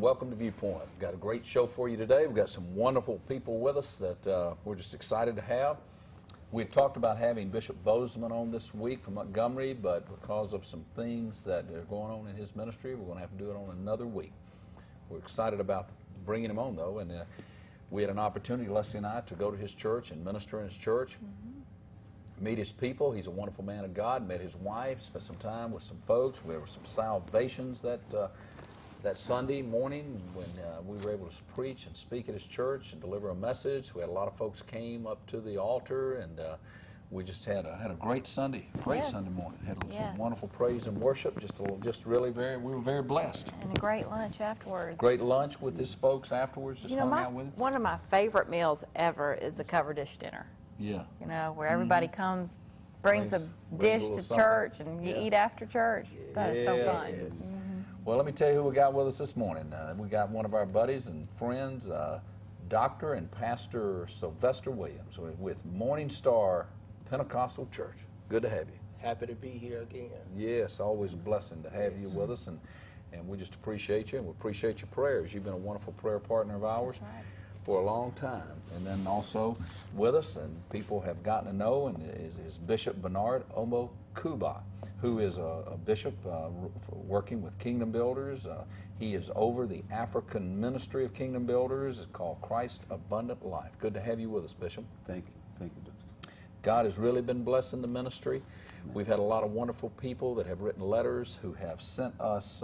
welcome to Viewpoint. We've got a great show for you today. We've got some wonderful people with us that we're just excited to have. We had talked about having Bishop Bozeman on this week from Montgomery, but because of some things that are going on in his ministry, we're going to have to do it on another week. We're excited about bringing him on, though, and we had an opportunity, Leslie and I, to go to his church and minister in his church, meet his people. He's a wonderful man of God, met his wife, spent some time with some folks. There were some salvations that Sunday morning when we were able to preach and speak at his church and deliver a message. We had a lot of folks came up to the altar, and we just had a great Sunday, Sunday morning. Had some wonderful praise and worship. We were very blessed. And a great lunch afterwards. Great lunch with his folks afterwards. Just hung out with him. One of my favorite meals ever is the cover dish dinner. Yeah. You know, where everybody comes, brings a dish to church, and you eat after church. That is so fun. Well, let me tell you who we got with us this morning. We got one of our buddies and friends, Dr. and Pastor Sylvester Williams with Morning Star Pentecostal Church. Good to have you. Happy to be here again. Yes, always a blessing to have you with us, and we just appreciate you, and we appreciate your prayers. You've been a wonderful prayer partner of ours for a long time. And then also with us, and people have gotten to know, and is Bishop Bernard Omo Kuba, who is a bishop working with Kingdom Builders. He is over the African ministry of Kingdom Builders. It's called Christ Abundant Life. Good to have you with us, Bishop. Thank you. Thank you, Doctor. God has really been blessing the ministry. We've had a lot of wonderful people that have written letters, who have sent us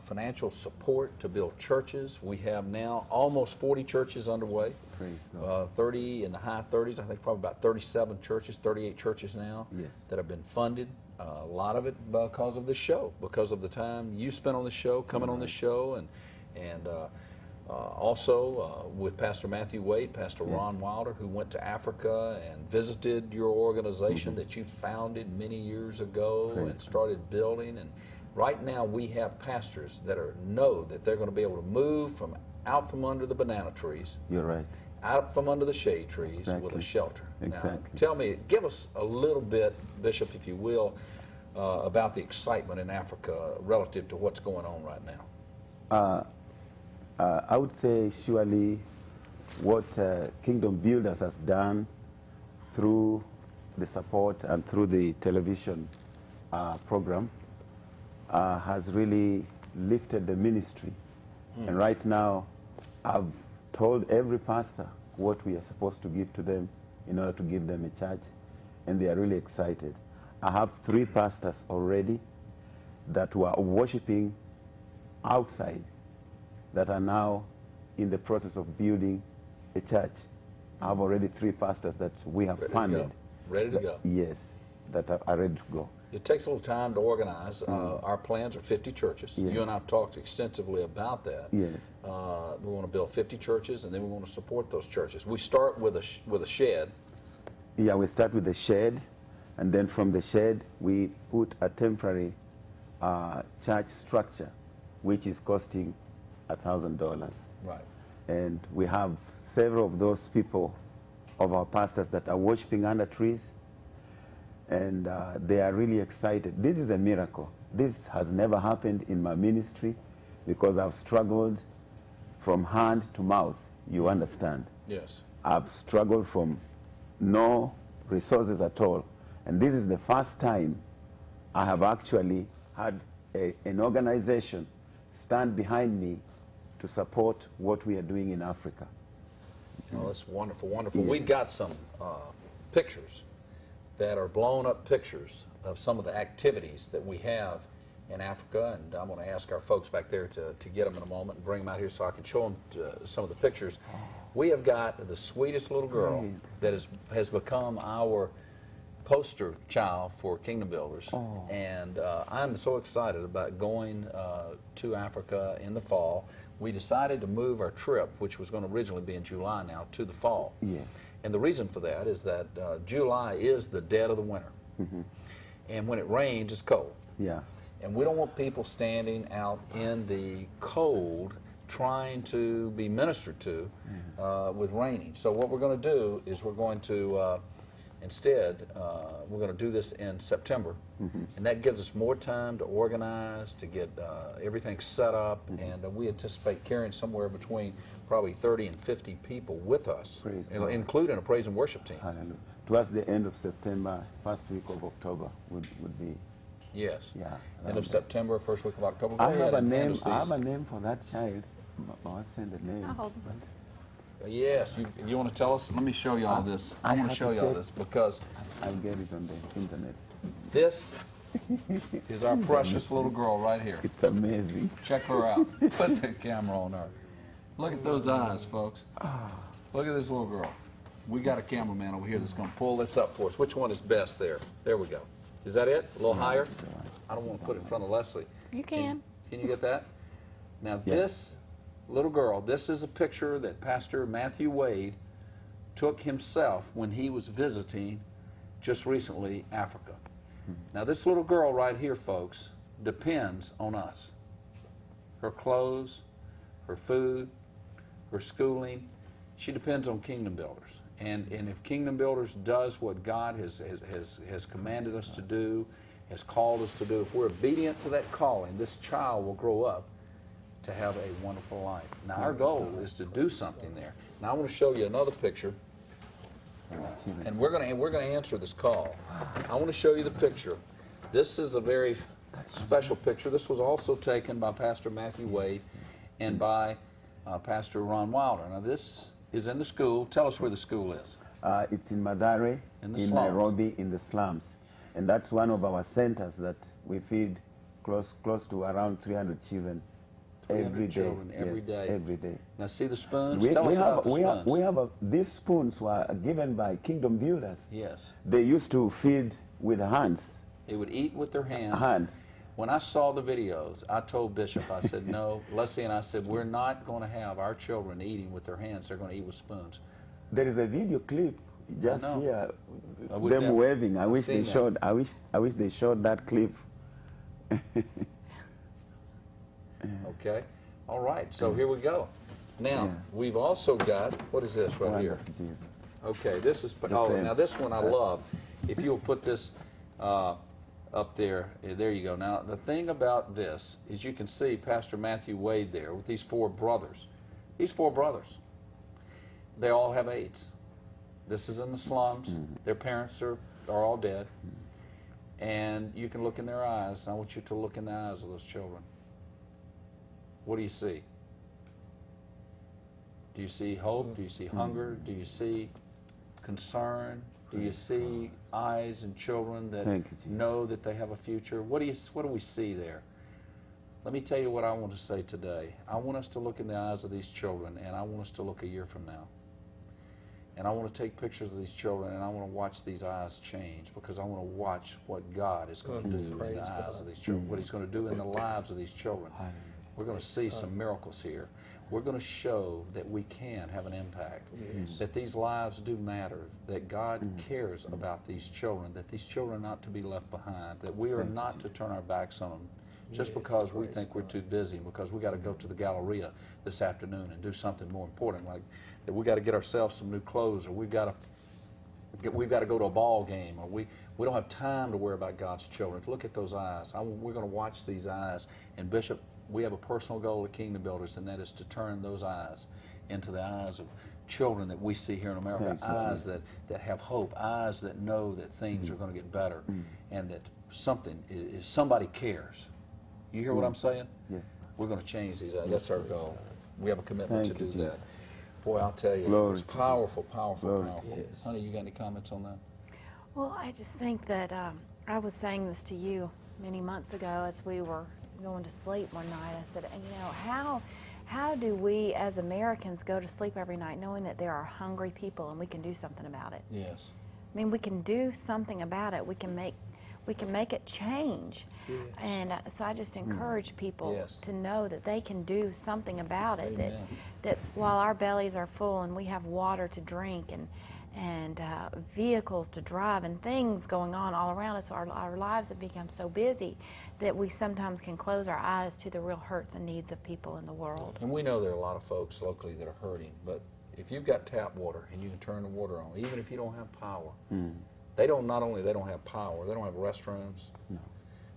financial support to build churches. We have now almost 40 churches underway. Praise God. 30 in the high 30s, I think probably about 37 churches, 38 churches now that have been funded. A lot of it because of this show, because of the time you spent on the show, coming on the show, and also with Pastor Matthew Wade, Pastor Ron Wilder, who went to Africa and visited your organization that you founded many years ago and started building. And right now we have pastors that know that they're going to be able to move out from under the banana trees. You're right. Out from under the shade trees with a shelter. Exactly. Now, tell me, give us a little bit, Bishop, if you will, about the excitement in Africa relative to what's going on right now. I would say surely what Kingdom Builders has done through the support and through the television program has really lifted the ministry. And right now, I've told every pastor what we are supposed to give to them in order to give them a church, and they are really excited. I have 3 pastors already that were worshiping outside that are now in the process of building a church. I have already 3 pastors that we have funded. Ready to go. Yes, that are ready to go. It takes a little time to organize. Our plans are 50 churches. You and I have talked extensively about that. Yes. We want to build 50 churches, and then we want to support those churches. We start with a shed. Yeah, we start with the shed, and then from the shed we put a temporary church structure, which is costing $1,000. Right. And we have several of those people, of our pastors, that are worshiping under trees, and they are really excited. This is a miracle. This has never happened in my ministry because I've struggled from hand to mouth, you understand. Yes. I've struggled from no resources at all. And this is the first time I have actually had an organization stand behind me to support what we are doing in Africa. Oh, that's wonderful, wonderful. We've got some pictures that are blown up pictures of some of the activities that we have in Africa, and I'm going to ask our folks back there to get them in a moment and bring them out here so I can show them some of the pictures. We have got the sweetest little girl that has become our poster child for Kingdom Builders, and I'm so excited about going to Africa in the fall. We decided to move our trip, which was going to originally be in July now, to the fall. Yes. And the reason for that is that July is the dead of the winter. And when it rains, it's cold. Yeah. And we don't want people standing out in the cold trying to be ministered to with raining. So what we're going to do is we're going to Instead, we're going to do this in September, and that gives us more time to organize, to get everything set up, and we anticipate carrying somewhere between probably 30 and 50 people with us, including a praise and worship team. Hallelujah. Towards the end of September, first week of October would be. Yes. Yeah. End of September, first week of October. Go I ahead have a and hand name. us I have these. a name for that child. My wife sent the name. I'll hold them. Yes, you want to tell us? Let me show you all this. I want to have show to you all check. this because I'll get it on the internet. this is our precious little girl right here. It's amazing. Check her out. Put the camera on her. Look at those eyes, folks. Look at this little girl. We got a cameraman over here that's going to pull this up for us. Which one is best there? There we go. Is that it? A little higher? I don't want to put it in front of Leslie. You can. Can you get that? Now Yeah. this little girl, this is a picture that Pastor Matthew Wade took himself when he was visiting just recently Africa. Now this little girl right here, folks, depends on us. Her clothes, her food, her schooling, she depends on Kingdom Builders. And if Kingdom Builders does what God has commanded us to do, has called us to do, if we're obedient to that calling, this child will grow up to have a wonderful life. Now our goal is to do something there. Now I want to show you another picture, and we're going to answer this call. I want to show you the picture. This is a very special picture. This was also taken by Pastor Matthew Wade and by Pastor Ron Wilder. Now this is in the school. Tell us where the school is. It's in Madare, In in, the slums. Nairobi, in the slums. And that's one of our centers that we feed close to around 300 children 300 every day. children every Yes, day. Every day. Now see the spoons? Tell us about the spoons. These spoons were given by Kingdom Builders. Yes. They used to feed with hands. They would eat with their hands. When I saw the videos, I told Bishop, I said, no, Leslie and I said, we're not going to have our children eating with their hands. They're going to eat with spoons. There is a video clip just know. here, With them waving. I wish seen they that. showed. I wish they showed that clip. Okay? All right, so here we go. Now, Yeah. we've also got, what is this right here? Wonderful Jesus. Okay, this is, same. now this one I love. If you'll put this up there, there you go. Now, the thing about this is you can see Pastor Matthew Wade there with these four brothers. These four brothers, they all have AIDS. This is in the slums. Their parents are all dead. And you can look in their eyes. I want you to look in the eyes of those children. What do you see? Do you see hope? Do you see hunger? Do you see concern? Do you see eyes and children that Thank you, Jesus. know that they have a future? What do we see there? Let me tell you what I want to say today. I want us to look in the eyes of these children, and I want us to look a year from now. And I want to take pictures of these children, and I want to watch these eyes change, because I want to watch what God is going to do in the eyes of these children, what He's going to do in the lives of these children. We're going to see some miracles here. We're going to show that we can have an impact, that these lives do matter, that God cares about these children, that these children are not to be left behind, that we are not to turn our backs on them just because we think we're too busy, because we got to go to the Galleria this afternoon and do something more important, like that we got to get ourselves some new clothes, or we've got to go to a ball game, or we don't have time to worry about God's children. Look at those eyes. We're going to watch these eyes. And Bishop, we have a personal goal at Kingdom Builders, and that is to turn those eyes into the eyes of children that we see here in America, eyes that have hope, eyes that know that things are going to get better, and that somebody cares. You hear what I'm saying? Yes. We're going to change these eyes. That's our goal. We have a commitment Thank to you, do that. Jesus. Boy, I'll tell you, Glory it's to powerful, powerful, Glory. powerful. Yes. Honey, you got any comments on that? Well, I just think that I was saying this to you many months ago as we were going to sleep one night. I said, you know, how do we as Americans go to sleep every night knowing that there are hungry people and we can do something about it? Yes. I mean, we can do something about it. We can make it change. Yes. And so I just encourage people Yes. to know that they can do something about it. Amen. That while our bellies are full and we have water to drink and vehicles to drive and things going on all around us, our lives have become so busy that we sometimes can close our eyes to the real hurts and needs of people in the world. And we know there are a lot of folks locally that are hurting, but if you've got tap water and you can turn the water on, even if you don't have power, they don't, not only they don't have power, they don't have restrooms. No.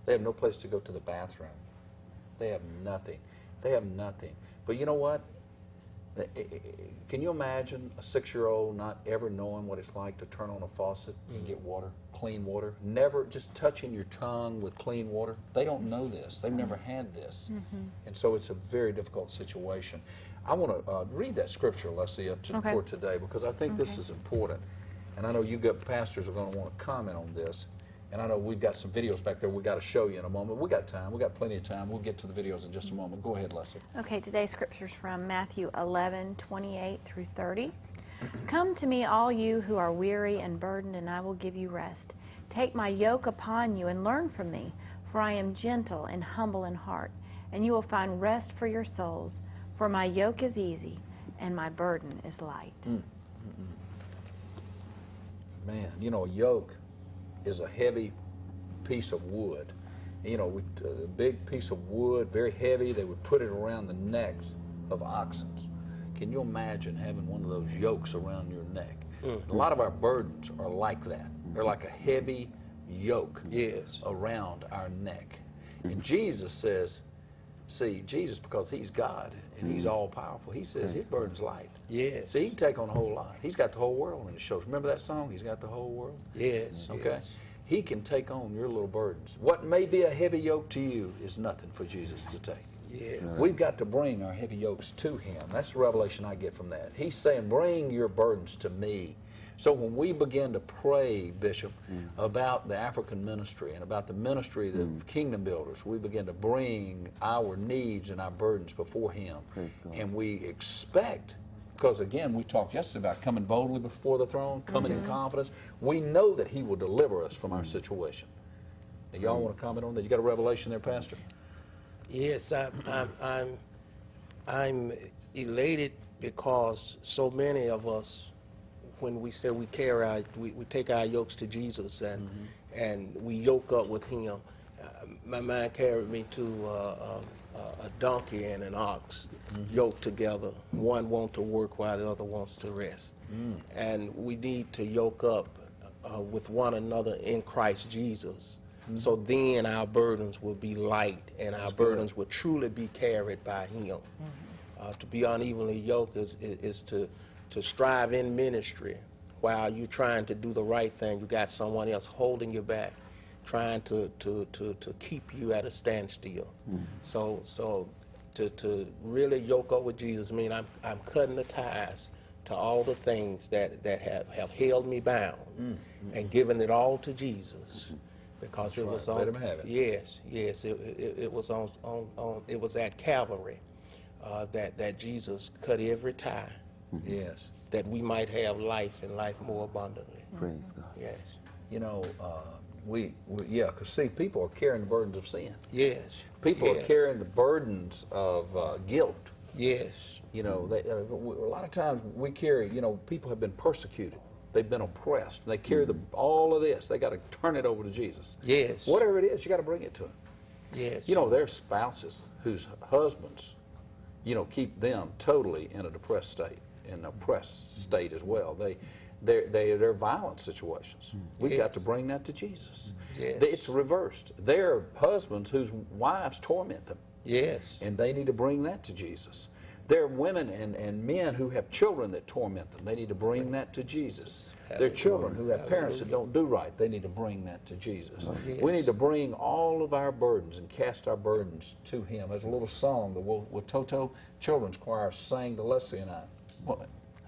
They have no place to go to the bathroom. They have nothing. They have nothing. But you know what? Can you imagine a 6-year-old not ever knowing what it's like to turn on a faucet and get water, clean water? Never just touching your tongue with clean water. They don't know this. They've never had this. And so it's a very difficult situation. I want to read that scripture, Leslie, for today, because I think this is important. And I know you got pastors are going to want to comment on this. And I know we've got some videos back there we've got to show you in a moment. We got time. We've got plenty of time. We'll get to the videos in just a moment. Go ahead, Leslie. Okay, today's scripture's from Matthew 11:28 through 30. Come to me, all you who are weary and burdened, and I will give you rest. Take my yoke upon you and learn from me, for I am gentle and humble in heart, and you will find rest for your souls. For my yoke is easy, and my burden is light. Man, you know, a yoke is a heavy piece of wood. You know, a big piece of wood, very heavy. They would put it around the necks of oxen. Can you imagine having one of those yokes around your neck? A lot of our burdens are like that. They're like a heavy yoke around our neck. And Jesus says, see, Jesus, because he's God and he's all powerful, he says his burden's light. Yes. See, he can take on a whole lot. He's got the whole world in his shoulders. Remember that song? He's got the whole world? Yes. Okay? Yes. He can take on your little burdens. What may be a heavy yoke to you is nothing for Jesus to take. Yes. We've got to bring our heavy yokes to him. That's the revelation I get from that. He's saying, bring your burdens to me. So when we begin to pray, Bishop, about the African ministry and about the ministry of the kingdom builders, we begin to bring our needs and our burdens before him. And we expect, because again, we talked yesterday about coming boldly before the throne, coming in confidence. We know that he will deliver us from our situation. Now, y'all want to comment on that? You got a revelation there, Pastor? Yes, I'm elated because so many of us, when we say we we take our yokes to Jesus and we yoke up with him. My mind carried me to a donkey and an ox yoked together. One wants to work while the other wants to rest. And we need to yoke up with one another in Christ Jesus. So then our burdens will be light and our burdens will truly be carried by him. To be unevenly yoked is to strive in ministry while you're trying to do the right thing. You got someone else holding you back, trying to keep you at a standstill. So to really yoke up with Jesus means I'm cutting the ties to all the things that have held me bound and giving it all to Jesus. Because it was on, let him have it. Yes, it was on it was at Calvary that Jesus cut every tie. Yes. That we might have life and life more abundantly. Praise God. Yes. You know, because see, people are carrying the burdens of sin. Yes. People are carrying the burdens of guilt. Yes. You know, a lot of times we carry, you know, people have been persecuted. They've been oppressed. They carry all of this. They got to turn it over to Jesus. Yes. Whatever it is, you got to bring it to him. Yes. You know, there's spouses whose husbands, you know, keep them totally in a depressed state, in an oppressed state as well. They're violent situations. We've got to bring that to Jesus. Yes. It's reversed. They're husbands whose wives torment them. Yes. And they need to bring that to Jesus. There are women and men who have children that torment them. They need to bring that to Jesus. There are children who have parents that don't do right. They need to bring that to Jesus. Yes. We need to bring all of our burdens and cast our burdens to him. There's a little song that Watoto Children's Choir sang to Leslie and I.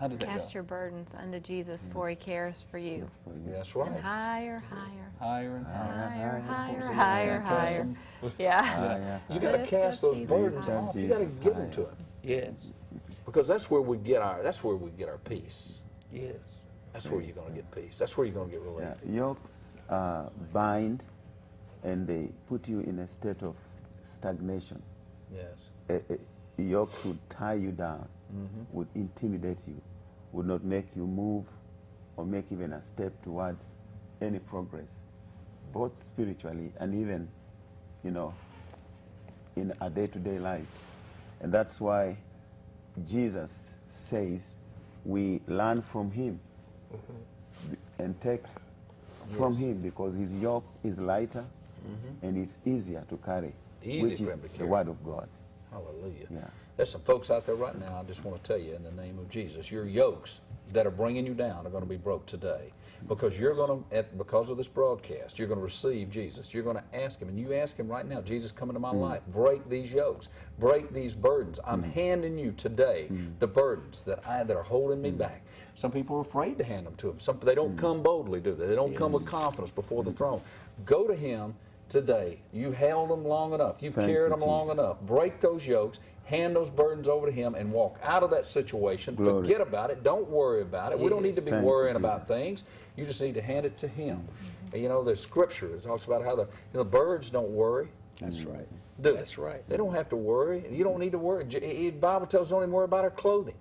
How did that Cast go? your burdens unto Jesus, for he cares for you. That's right. And higher, higher. Higher and higher. Higher, higher, higher. Yeah. You got to cast those burdens off. You got to give them to him. Yes. Because that's where we get our peace. Yes. That's where you're going to get peace. That's where you're going to get relief. Yokes bind and they put you in a state of stagnation. Yes. Yokes would tie you down, would intimidate you, would not make you move or make even a step towards any progress, both spiritually and even, you know, in a day-to-day life. And that's why Jesus says we learn from him and take from Yes. him, because his yoke is lighter and it's easier to carry, Easy which for is him to the carry. word of God. Hallelujah. Yeah. There's some folks out there right now, I just want to tell you in the name of Jesus, your yokes that are bringing you down are going to be broke today, because you're going to, because of this broadcast, you're going to receive Jesus. You're going to ask him, and you ask him right now, Jesus, come into my life. Break these yokes. Break these burdens. I'm handing you today the burdens that are holding me back. Some people are afraid to hand them to him. They don't come boldly, do they? They don't come with confidence before the throne. Go to him today. You've held them long enough. You've Thank carried you, them long Jesus. enough. Break those yokes. Hand those burdens over to him and walk out of that situation. Glory. Forget about it. Don't worry about it. We don't need to be Thank you, worrying about Jesus. things. You just need to hand it to him. And you know, the scripture it talks about how the birds don't worry. That's right. Do they? That's right. They don't have to worry. You don't need to worry. The Bible tells us don't even worry about our clothing.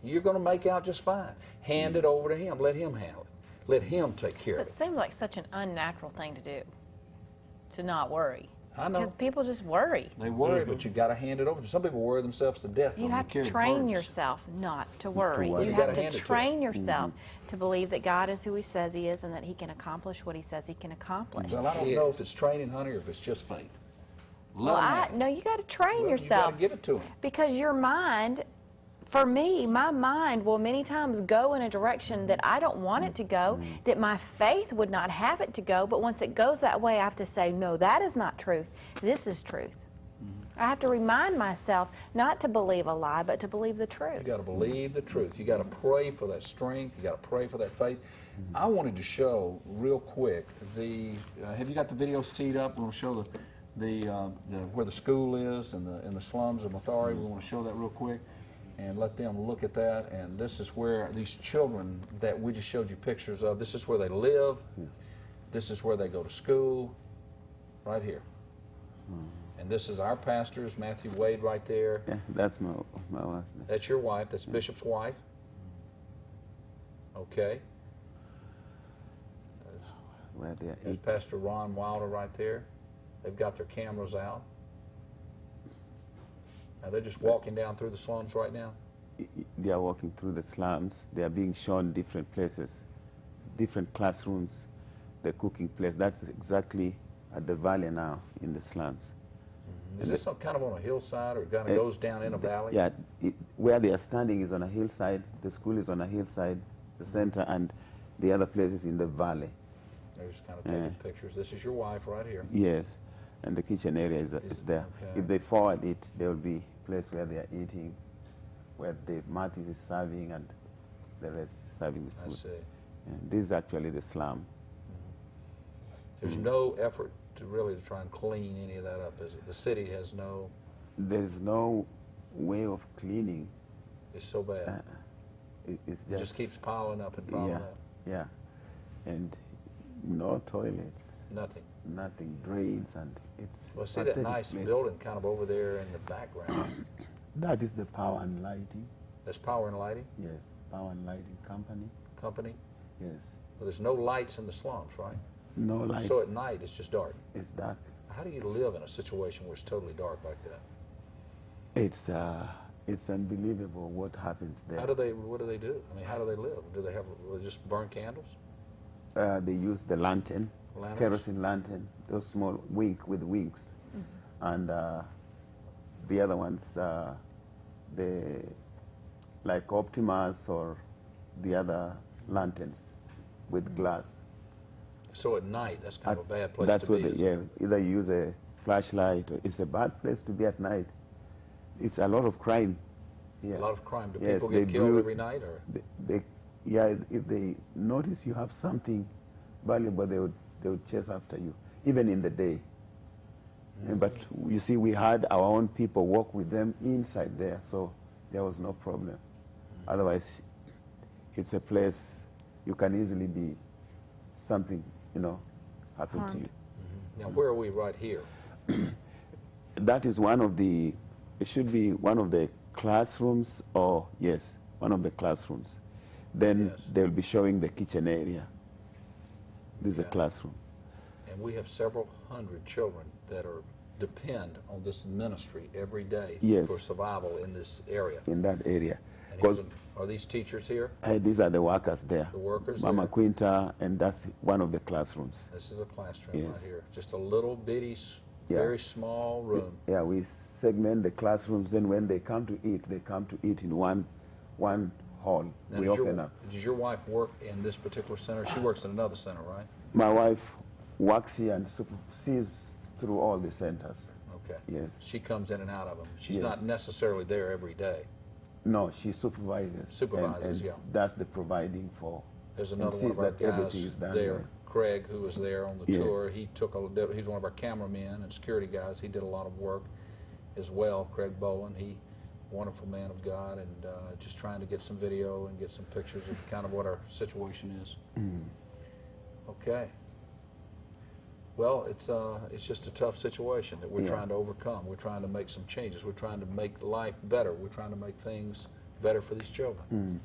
You're going to make out just fine. Hand it over to him. Let him handle it. Let him take care of It it. seems like such an unnatural thing to do, to not worry. I know. Because people just worry. They worry, but you got to hand it over. Some people worry themselves to death. You when have carry to train burdens. yourself not to worry. worry. You You have gotta to hand it to train yourself to believe that God is who he says he is and that he can accomplish what he says he can accomplish. Well, I don't know if it's training, honey, or if it's just faith. Let 'em have it. No, you got to train Well, yourself. You got to give it to him. Because your mind, for me, my mind will many times go in a direction that I don't want it to go, that my faith would not have it to go, but once it goes that way, I have to say, no, that is not truth. This is truth. I have to remind myself not to believe a lie, but to believe the truth. You got to believe the truth. You got to pray for that strength. You got to pray for that faith. I wanted to show real quick the. Have you got the videos teed up? We want to show the where the school is and the slums of Mathari. We want to show that real quick and let them look at that. And this is where these children that we just showed you pictures of. This is where they live. This is where they go to school. Right here. And this is our pastor's, Matthew Wade, right there. Yeah, that's my wife. That's your wife. That's Bishop's wife. Okay. Where they are There's eating. Pastor Ron Wilder right there. They've got their cameras out. Now they're just walking down through the slums right now. They are walking through the slums. They are being shown different places, different classrooms, the cooking place. That's exactly at the valley now in the slums. Is this some kind of on a hillside or it kind of goes down in a valley? Yeah, where they are standing is on a hillside. The school is on a hillside, the center, and the other place is in the valley. They're just kind of taking pictures. This is your wife right here. Yes, and the kitchen area is there. Okay. If they forward it, there will be a place where they are eating, where the Martin is serving and the rest is serving the I food. see. And this is actually the slum. There's no effort to really try and clean any of that up, is it? The city has no, There is no way of cleaning. it's so bad. It's It just keeps piling up and piling yeah, up. yeah, and no toilets, Nothing. nothing, drains, and it's. Well, see that pathetic nice place. building kind of over there in the background? That is the power and lighting. That's Power and Lighting Yes, power and lighting company. Company. Yes, Well, there's no lights in the slums, right? no lights. So at night it's just dark. It's dark. How do you live in a situation where it's totally dark like that? It's unbelievable what happens there. What do they do? I mean, how do they live? Do they just burn candles? They use the lantern, Lanterns? kerosene lantern, those small with wings, and the other ones, the like Optimus or the other lanterns with glass. So at night, that's kind of a bad place That's to what be. they, yeah. Either you use a flashlight. Or it's a bad place to be at night. It's a lot of crime. Yeah. A lot of crime. Do Yes, people they get killed brew- every night, or Yeah, if they notice you have something valuable, they would chase after you, even in the day. But you see, we had our own people work with them inside there, so there was no problem. Otherwise, it's a place you can easily be something, happen to you. now where are we right here? That is one of the, it should be one of the classrooms, or yes, one of the classrooms. Then Yes. they'll be showing the kitchen area. This is a Okay. classroom. And we have several hundred children that depend on this ministry every day Yes. for survival in this area. In that area. And 'Cause- Are these teachers here? These are the workers there. The workers Mama there? Quinta, and that's one of the classrooms. This is a classroom right Yes. here. Just a little bitty, Yeah. very small room. Yeah, we segment the classrooms. Then when they come to eat, they come to eat in one hall. Now, We open up. does your wife work in this particular center? She works in another center, right? My wife works here and sees through all the centers. Okay. Yes. She comes in and out of them. She's Yes. not necessarily there every day. No, she supervises. Supervises, and yeah. Does the providing for. There's and another one sees of our that guys everything is done there, well. Craig, who was there on the Yes. tour. He's one of our cameramen and security guys. He did a lot of work as well. Craig Bowen, wonderful man of God, and just trying to get some video and get some pictures of kind of what our situation is. Okay. Well, it's just a tough situation that we're Yeah. trying to overcome. We're trying to make some changes. We're trying to make life better. We're trying to make things better for these children.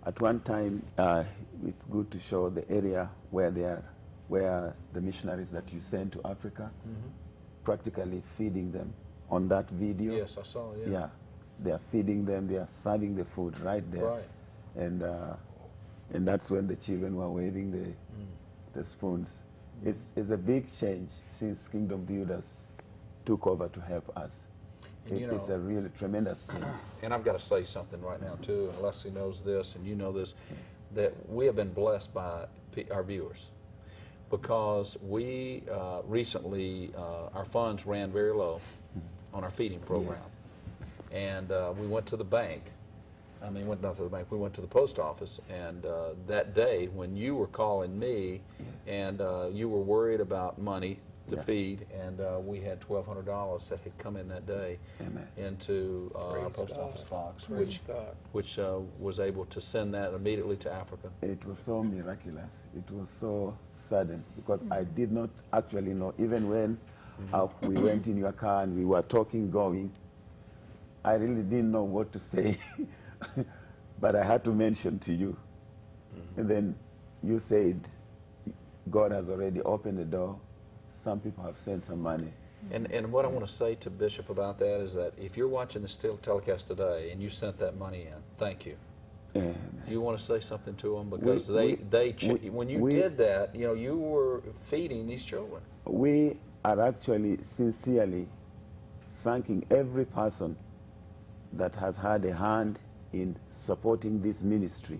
At one time, it's good to show the area where the missionaries that you send to Africa, practically feeding them on that video. Yes, I saw. Yeah. Yeah, they are feeding them. They are serving the food right there. Right. And that's when the children were waving the spoons. It's a big change since Kingdom Builders took over to help us. And you It's know- a really tremendous change. And I've got to say something right now too, and Leslie knows this, and you know this, that we have been blessed by our viewers, because we recently our funds ran very low on our feeding program, Yes. and we went to the bank. I mean, went not to the bank. We went to the post office, and that day when you were calling me, and you were worried about money to Yeah. feed, and we had $1,200 that had come in that day Amen. into our Praise post God. office box, Praise God. which was able to send that immediately to Africa. It was so miraculous. It was so sudden because I did not actually know. Even when we went in your car and we were talking, going, I really didn't know what to say. But I had to mention to you. And then you said, God has already opened the door. Some people have sent some money. And what I want to say to Bishop about that is that if you're watching this telecast today and you sent that money in, thank you. And Do you want to say something to them? Because We- when you we- did that, you know, you were feeding these children. we are actually sincerely thanking every person that has had a hand in supporting this ministry.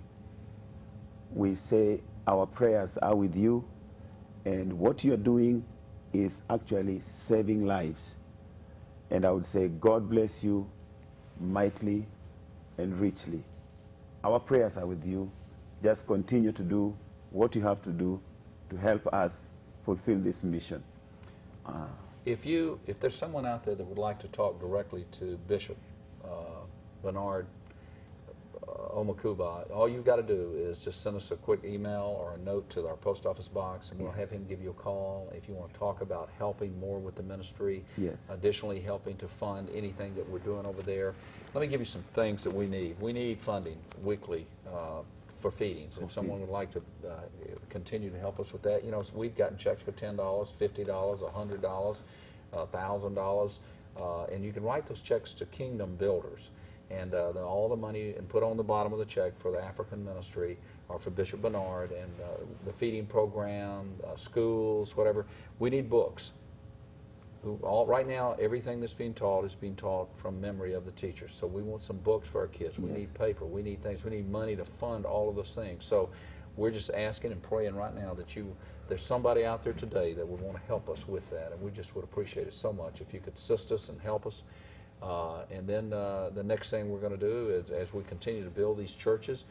We say our prayers are with you, and what you're doing is actually saving lives. And I would say God bless you mightily and richly. Our prayers are with you. Just continue to do what you have to do to help us fulfill this mission. If there's someone out there that would like to talk directly to Bishop Bernard Omakuba, all you've got to do is just send us a quick email or a note to our post office box, and we'll have him give you a call if you want to talk about helping more with the ministry. Yes. Additionally, helping to fund anything that we're doing over there. Let me give you some things that we need. We need funding weekly for feedings. If someone would like to continue to help us with that, you know, we've gotten checks for $10, $50, $100, $1,000, and you can write those checks to Kingdom Builders. And then all the money and put on the bottom of the check for the African ministry or for Bishop Bernard and the feeding program, schools, whatever. We need books. Right now, everything that's being taught is being taught from memory of the teachers. So we want some books for our kids. We need paper. We need things. We need money to fund all of those things. So we're just asking and praying right now that there's somebody out there today that would want to help us with that, and we just would appreciate it so much if you could assist us and help us. And then the next thing we're going to do is, as we continue to build these churches,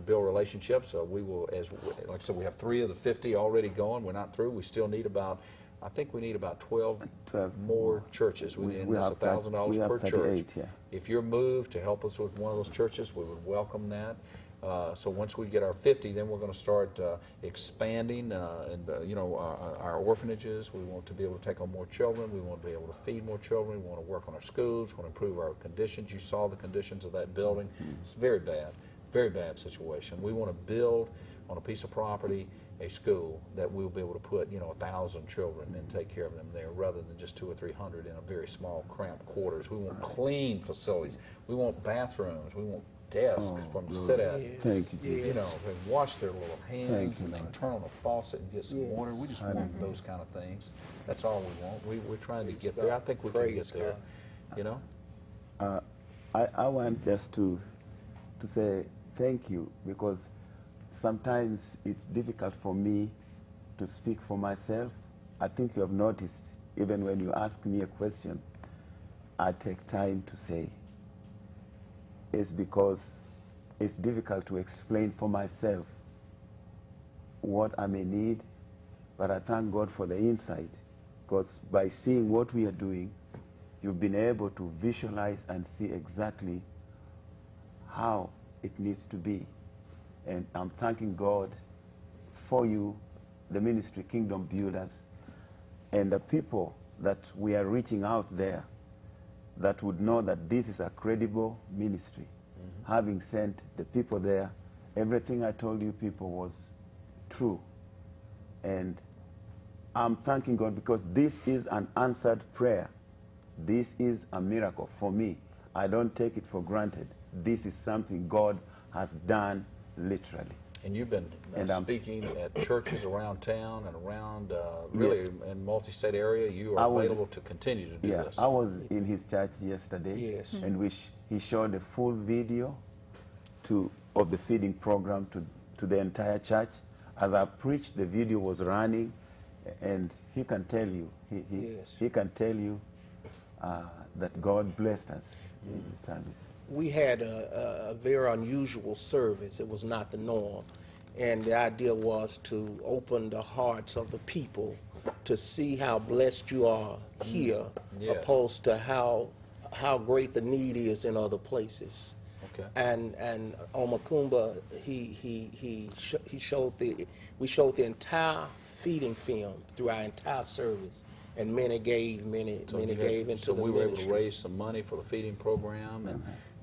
build relationships, we will, like I said, we have 3 of the 50 already going. We're not through. We still need I think we need about 12 more churches. We need have $1,000 per 38, church. yeah. If you're moved to help us with one of those churches, we would welcome that. So once we get our 50, then we're going to start expanding our orphanages. We want to be able to take on more children. We want to be able to feed more children. We want to work on our schools. We want to improve our conditions. You saw the conditions of that building. It's very bad situation. We want to build on a piece of property a school that we'll be able to put 1,000 children and take care of them there, rather than just 200 or 300 in a very small cramped quarters. We want clean facilities. We want bathrooms. We want desk Oh, for them to glory. sit at. Yes, Thank you, yes. You know, and wash their little hands, Thank you, and they can Lord. turn on a faucet and get some Yes. water. We just want those kind of things. That's all we want. We're trying to Praise get there. I God. think we can Praise get there. God. You know? I want just to say thank you, because sometimes it's difficult for me to speak for myself. I think you have noticed, even when you ask me a question, I take time to say. It's because it's difficult to explain for myself what I may need, but I thank God for the insight, because by seeing what we are doing, you've been able to visualize and see exactly how it needs to be. And I'm thanking God for you, the ministry Kingdom Builders, and the people that we are reaching out there that would know that this is a credible ministry. Having sent the people there, everything I told you people was true. And I'm thanking God because this is an answered prayer. This is a miracle for me. I don't take it for granted. This is something God has done literally. And you've been And I'm- speaking at churches around town and around, really in multi-state area. You I are was- available to continue to do Yeah, this. I was in his church yesterday, Yes. and he showed a full video of the feeding program to the entire church. As I preached, the video was running, and he can tell you, Yes. he can tell you that God blessed us in the service. We had a very unusual service. It was not the norm. And the idea was to open the hearts of the people to see how blessed you are here, Yes. opposed to how great the need is in other places. Okay. And Omakumba, we showed the entire feeding film through our entire service, and many gave into So the we were able to ministry. raise some money for the feeding program,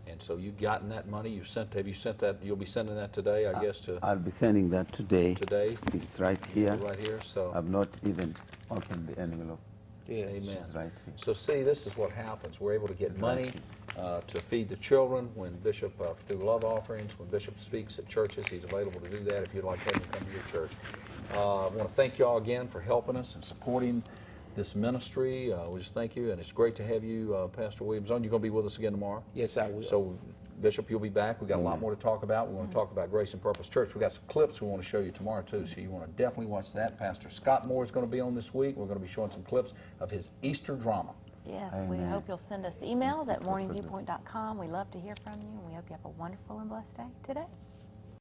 and so you've gotten that money. Have you sent that? You'll be sending that today, I guess, to I'll be sending that today. today, It's right here. right here. So. I've not even opened the envelope. Yes. Amen. It's right here. So see, this is what happens. We're able to get money to feed the children when Bishop, through love offerings, when Bishop speaks at churches, he's available to do that if you'd like him to come to your church. I want to thank you all again for helping us and supporting this ministry. We just thank you, and it's great to have you, Pastor Williams, on. You're going to be with us again tomorrow? Yes, I will. So, Bishop, you'll be back. We've got a lot more to talk about. We want to talk about Grace and Purpose Church. We've got some clips we want to show you tomorrow, too, so you want to definitely watch that. Pastor Scott Moore is going to be on this week. We're going to be showing some clips of his Easter drama. Yes, we Amen. hope you'll send us emails at morningviewpoint.com. We love to hear from you, and we hope you have a wonderful and blessed day today.